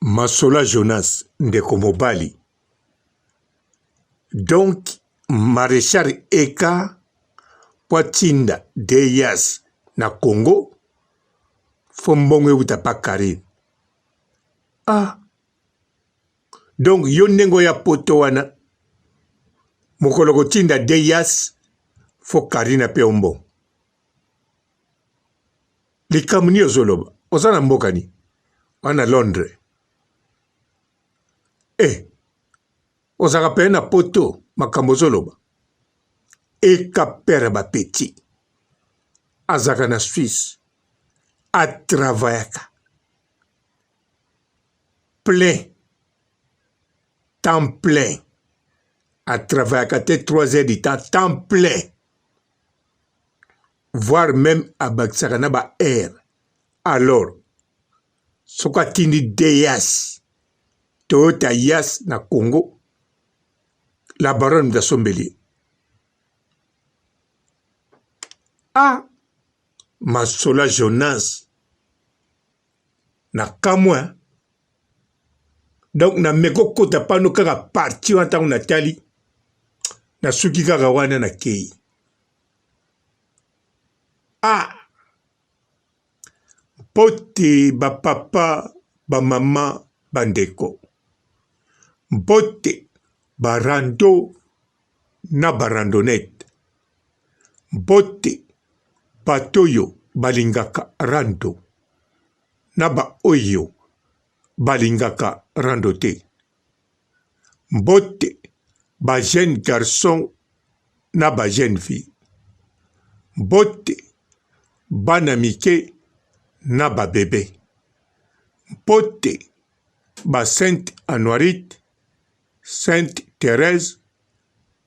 Masola Jonas ndeko mobali. Donc maréchal Eka Poatinda Deyas na Congo fombonge utapa Karine. Ah. Donc yonengo ya poto wana mokolo Tinda Deyas fo Karina pe ombo. Likamuni ozoloba ozana mbokani wana Londres. Ozaka pe na poto makambo zoloba. Eka pere ba petit. Azaka na Suisse. A travaillaka. Plein. Temps plein. A travaillaka te 3 heures du temps plein. Voire même à Baksakana ba air. Alors, soka tindi Deyas. Toyota Yas na Congo. La baronne de Sombeli. Ah, Masola Jonas. Na kamwa. Donc na meko kota pano kaka parti wanta unatali. Na suki kaka wana na kei. Ah. Pote ba papa ba mama bandeko. Bote barando na barandonette. Bote batoyo balingaka rando. Na ba oyo balingaka rando te. Bote ba jeune garçon na ba jeune fille. Bote bana mike na ba bébé. Bote ba Sainte Anuarite, Sainte Thérèse,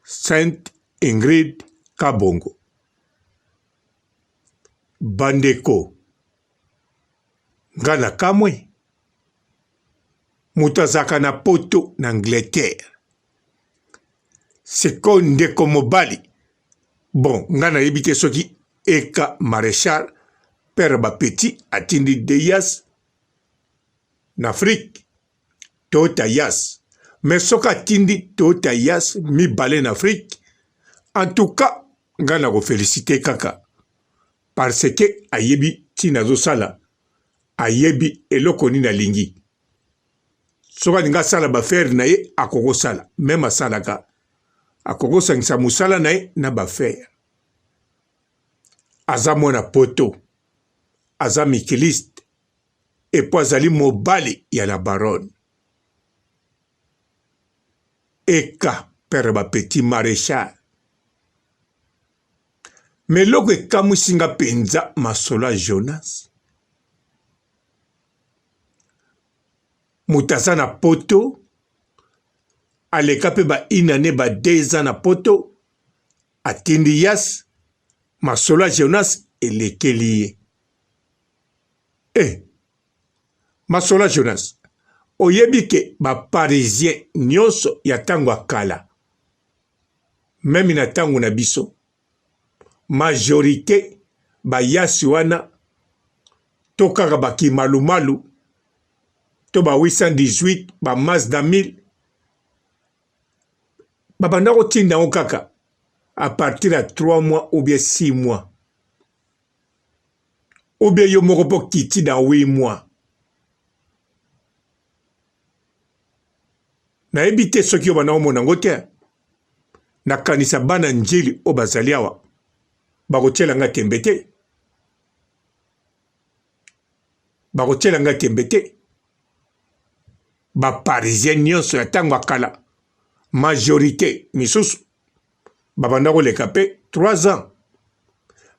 Sainte Ingrid Kabongo. Bandeko. Ngana kamwe. Mutazaka na poto na Angleterre. Seko ndeko mobali. Bon, ngana yebite soki Eka maréchal père ba petit atindi Deyas na Afrique. Toyota Yas. Mais soka tindi Toyota Yas mi balé en Afrique. En tout cas, ngana ko féliciter kaka. Parce que ayebi tinazo sala. Ayebi eloko ni na lingi. Soka ninga sala ba faire na ye akoko sala. Même a sala ka. Akoko sangisa musala na ye na ba faire. Aza mwana poto. Aza mikiliste. Et po azali mobali ya la baronne. Eka père ba petit maréchal. Mais loko ekamu singa penza Masola Jonas. Mutaza na poto. Aleka pe ba inane ba 2 ans na poto. Atindi Yas. Masola Jonas elekeli. Masola Jonas. Oyebi ke ba parisien nyonso ya tango akala. Même na tango na biso. Majorité ba Yasi wana to kaka baki malu to ba 818 ba Mazda 1000 babanda ko tinda o kaka à partir de 3 mois ou bien 6 mois ou bien yo moko po kiti dans 8 mois. Na ebite soki yo bana omona ngote na kanisa bana njili o bazali awa bakotiela nga tembe te. Bakotiela nga tembe te. Ba parisien nyonso ya tango akala majorité misusu babanda koleka pe 3 ans.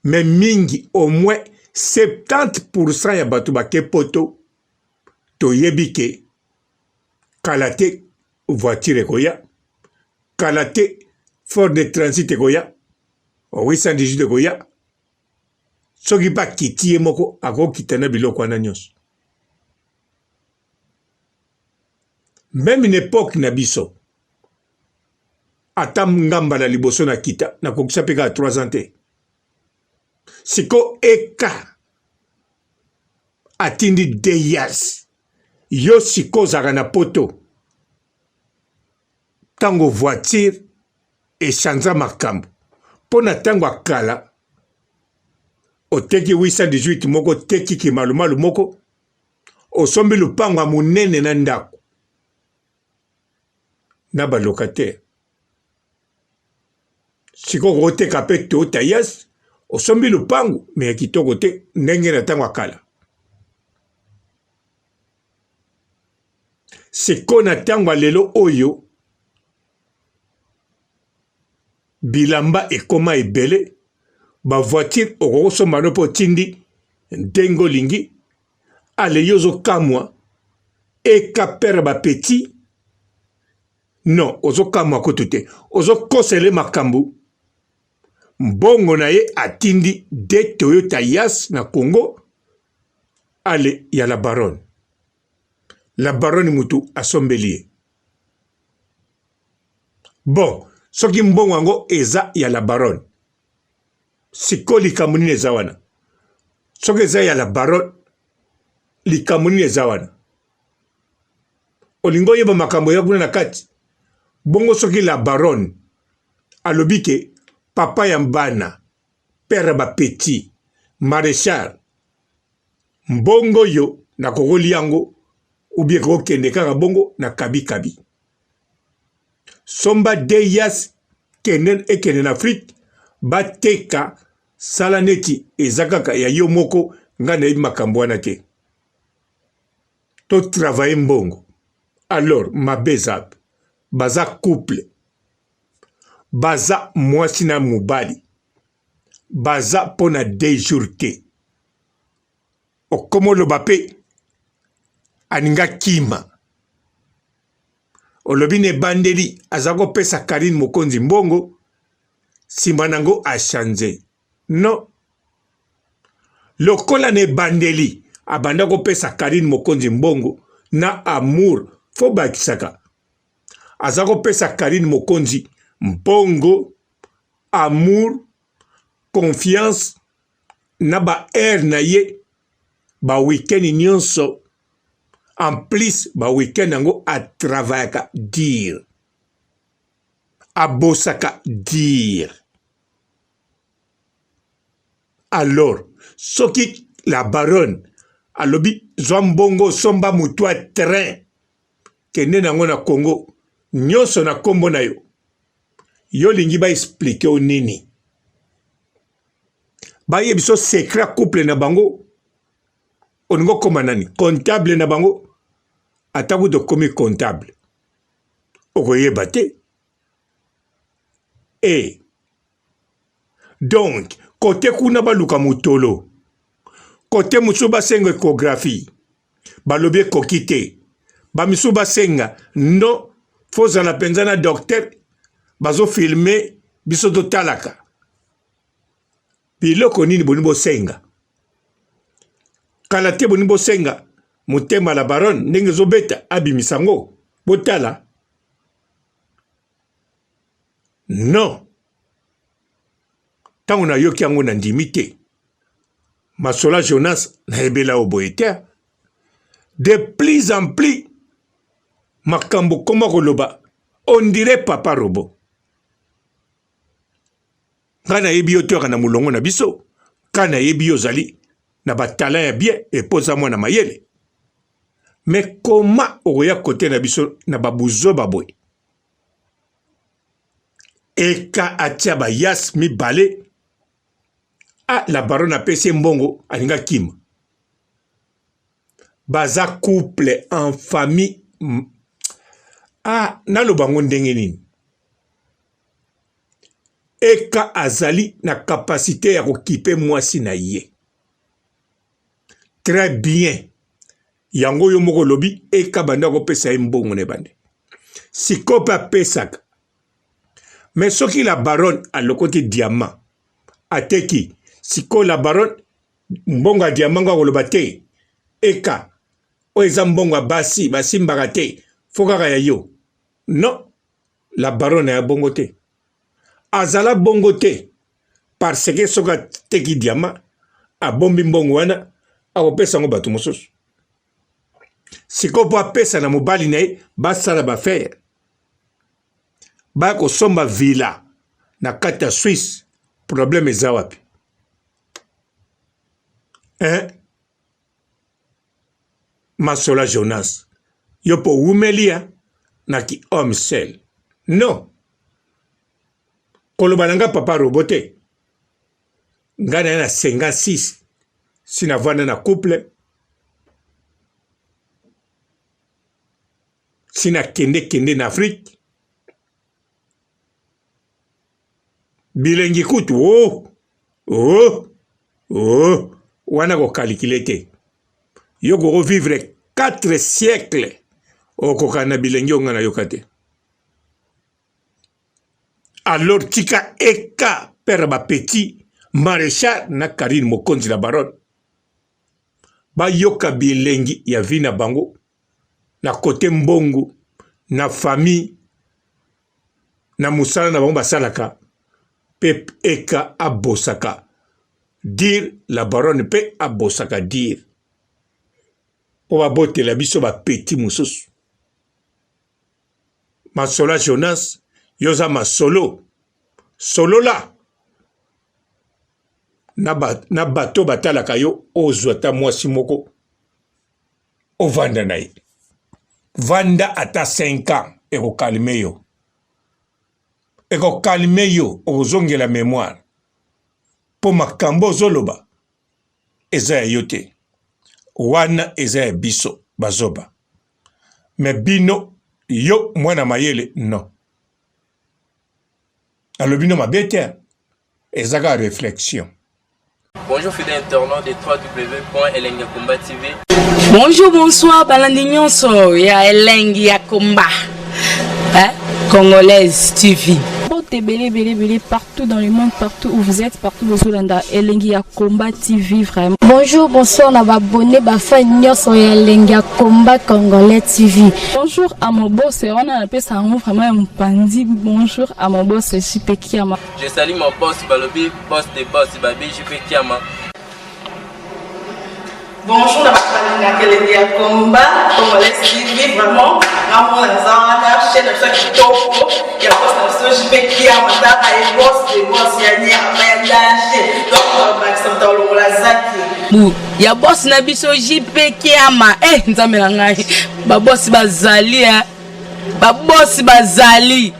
Mais mingi au moins 70% ya bato bake poto toyebi ke kala te voiture ekoya, kala te Ford de transit ekoya, 818 ekoya. Soki ba kiti ye moko akokita na biloko wana nyonso. Même une époque na biso. Ata ngamba na liboso na kita na kokisa peka 3 ans te. Siko Eka atindi Deyas yo siko ozalaka na poto ntango voiture echanza makambo mpo na ntango akala oteki 818 moko teki kimalumalu moko osombi lupango ya monene na ndako na balocataire sikoyo oteka mpe Toyota Yaris osombi lupango me ya kitoko te ndenge na ntango akala sikoyo na ntango lelo oyo bilamba ekoma ebele bavoiture okokosomba no mpo otindi ndenge olingi ale yo ozokamwa eka pere bapeti non ozokamwa kutu te ozokosele makambo mbongo na ye atindi de Toyota Yaris na Congo ale ya la baronne mutu asombeli ye bon soki mbongo yango eza ya la baronne siko likambo nini eza wana soki eza ya la baronne likambo nini eza wana olingi oyeba makambo ya kuna na kati bongo soki la baronne alobi ke papa ya bana pere bapeti maréchal mbongo yo nakokoli yango ubie kokende kaka bongo na kabi somba de Yaris ekende na Afrique bateka sala neti eza kaka ya yo moko nga nayebi makambo wana te to travaye mbongo alors mabe eza baza couple baza mwasi na mobali baza mpo na 2 jours te okoma oloba mpe aninga kima olobi na ebandeli aza kopesa Karine Mokonzi mbongo nsima nango achange non lokola na ebandeli abanda kopesa Karine Mokonzi mbongo na amour fo bakisaka aza kopesa Karine Mokonzi mbongo amour confiance na ba air na ye ba weekend nyonso en plus ba weekend yango atravaillaka dire abosaka dire alors soki la baronne alobi zwa mbongo somba mutu a train kende nango na Congo nyonso na kombo na yo yo lingi ba explique o nini ba yebiso secret couple na bango oningo koma nani comptable na bango ataku de komi comptable okoyeba te et donc kote kuna baluka mutolo kote musu basenga échographie balobi ekoki te bamisu basenga no fozala mpenza na docteur bazofilme biso totalaka biloko nini boni bosenga kala te boni bosenga motema la baronne ndenge ezobeta abimisango botala non ntango nayoki yango na ndimi te Masola Jonas nayebela o boye te de plus en plus makambo koma koloba on dirait papa robo nga nayebi yo toyaka na molongo na biso ka nayebi yo ozali na batala ya bien epoza mwana mayele mais koma okoya kote na biso na babuzo baboye eka atia bayas mibale la baronne apesi mbongo alinga kima baza couple en famille naloba ngo ndenge nini eka azali na capacité ya kokipe mwasi na ye très bien yango yo moko lobi eka banda kopesa ye mbongo na ebande siko mpe apesaka mais soki la baronne alokoti diamant ateki siko la baronne mbongo ya diamant ngo akoloba te eka oyo eza mbongo ya basi basimbaka te fo kaka ya yo non la baronne ya bongo te azala bongo te parce que soki ateki diamant abombi mbongo wana akopesa yango bato mosusu siko po apesa na mobali na ye basala bafere baya kosomba villa na kati ya Suisse. Problème eza wapi? Masola Jonas yo po wumelia na ki homme seul. Non. Koloba nanga papa robote. Ngana na 56. Sina vana na couple. Sina kende na Afrique. Bilengi kutu. Wana ko calculete. Yo go vivre 4 siècles. Okokana bilengi ongana yokate. Alors tika eka père ba petit maréchal na Karine Mokonzi la baronne. Ba yoka bilengi ya vina bango na kote mbongo na famille na musala na bango basalaka pep eka abosaka dire la baronne pe abosaka dire po babote la biso ba petit mususu. Masola Jonas yoza masolo solo la na bato batalaka yo ozwa ta mwasi moko ovanda na ye vanda ata 5 ans eko kalme yo ozongela mémoire po makambo ozoloba eza ya yo te wana eza ya biso bazoba me bino yo mwana mayele non alobino mabete ezaka réflexion. Bonjour fidèles internautes de www.elengiakomba TV. Bonjour, bonsoir, balandi nyonso ya Elengi ya Komba. Congolaise TV. Belé partout dans le monde, partout où vous êtes, partout où vous êtes, Elengi ya Komba TV vraiment. Bonjour, bonsoir, na abonné bafa nyonso ya Elengi ya Komba Congolais TV. Bonjour à mon boss, on a appelé ça vraiment un pandi. Bonjour à mon boss, JP Kiama. Je salue mon boss Balobi, boss des boss Babi, JP Kiama. Bonjour, na Elengi ya Komba Congolais TV vraiment. Namo na zana chaîne de chaque topo. Ya boss na JP Kiama, ta ay boss des boss ya ni amendage. Donc Maxime Tolo la zaki. Ya boss na biso JP Kiama. Nzambe na ngai. Ba boss bazali ba boss bazali.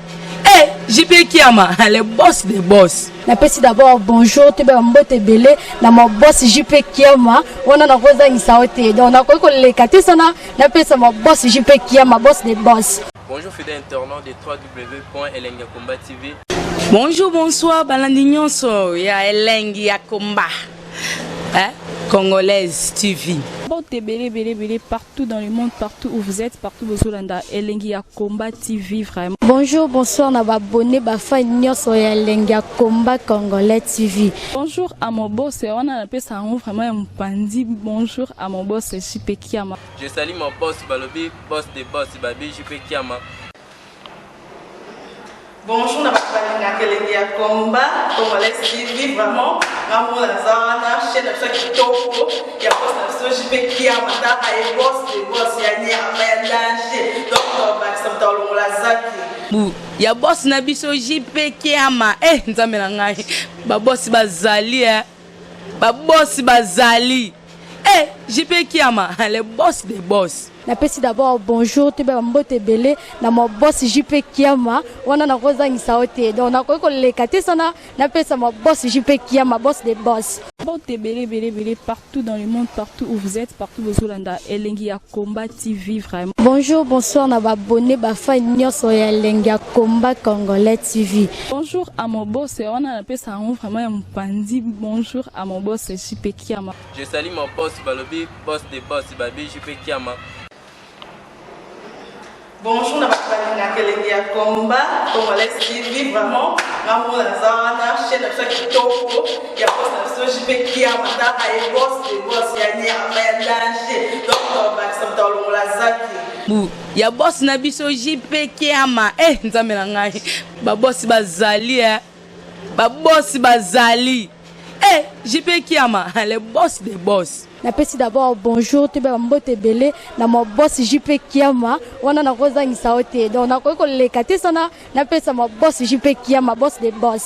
JP Kiama, le boss des boss. Napesi d'abord bonjour, te ba mbote belé na mon boss JP Kiama. On a na roza ngisaote. Donc na ko lekate sana napesa mon boss JP Kiama, boss des boss. Bonjour fidèles internautes de www.elengiakomba TV. Bonjour, bonsoir, balandi nyonso ya Elengi ya Komba. Congolaise TV. Belé partout dans le monde, partout où vous êtes, partout où vous êtes, Elengi ya Komba TV vraiment. Bonjour, bonsoir, na abonné bafa nyonso ya Elengi ya Komba Congolais TV. Bonjour à mon boss, on a appelé ça vraiment un pandi. Bonjour à mon boss, JP Kiama. Je salue mon boss Balobi, boss des boss Babi, JP Kiama. Bonjour, na Elengi ya Komba Congolais TV vraiment. Namo na zana chaîne de chaque topo. Ya boss na JP Kiama, ta ay boss des boss ya ni amendage. Donc Maxime Tolo la zaki. Ya boss na biso JP Kiama. Nzambe na ngai. Ba boss bazali ba boss bazali. JP Kiama, le boss des boss. Napesi d'abord bonjour, te ba mbote belé na mon boss JP Kiama. On a na roza ngisaote. Donc na ko lekate sana napesa mon boss JP Kiama, boss des boss. Belé partout dans le monde, partout où vous êtes, partout où vous êtes, Elengi ya Komba TV vraiment. Bonjour, bonsoir, na abonné bafa nyonso ya Elengi ya Komba Congolais TV. Bonjour à mon boss, on a appelé ça vraiment un pandi. Bonjour à mon boss JP Kiama. Je salue mon boss Balobi, boss des boss Babi, JP Kiama. Bonjour, na Elengi ya Komba Congolais TV vraiment. Namo na zana chaîne de chaque topo. Ya boss na JP Kiama, ta ay boss des boss ya ni amendage. Donc Maxime Tolo la zaki. Ya boss na biso JP Kiama. Nzambe na ngai. Ba boss bazali ba boss bazali. JP Kiama, le boss des boss. napesi d'abord bonjour te ba mbote belé na mo boss JP Kiama wana na kozangisa ote donc nakoki koleka te sana napesa mo boss JP Kiama boss des boss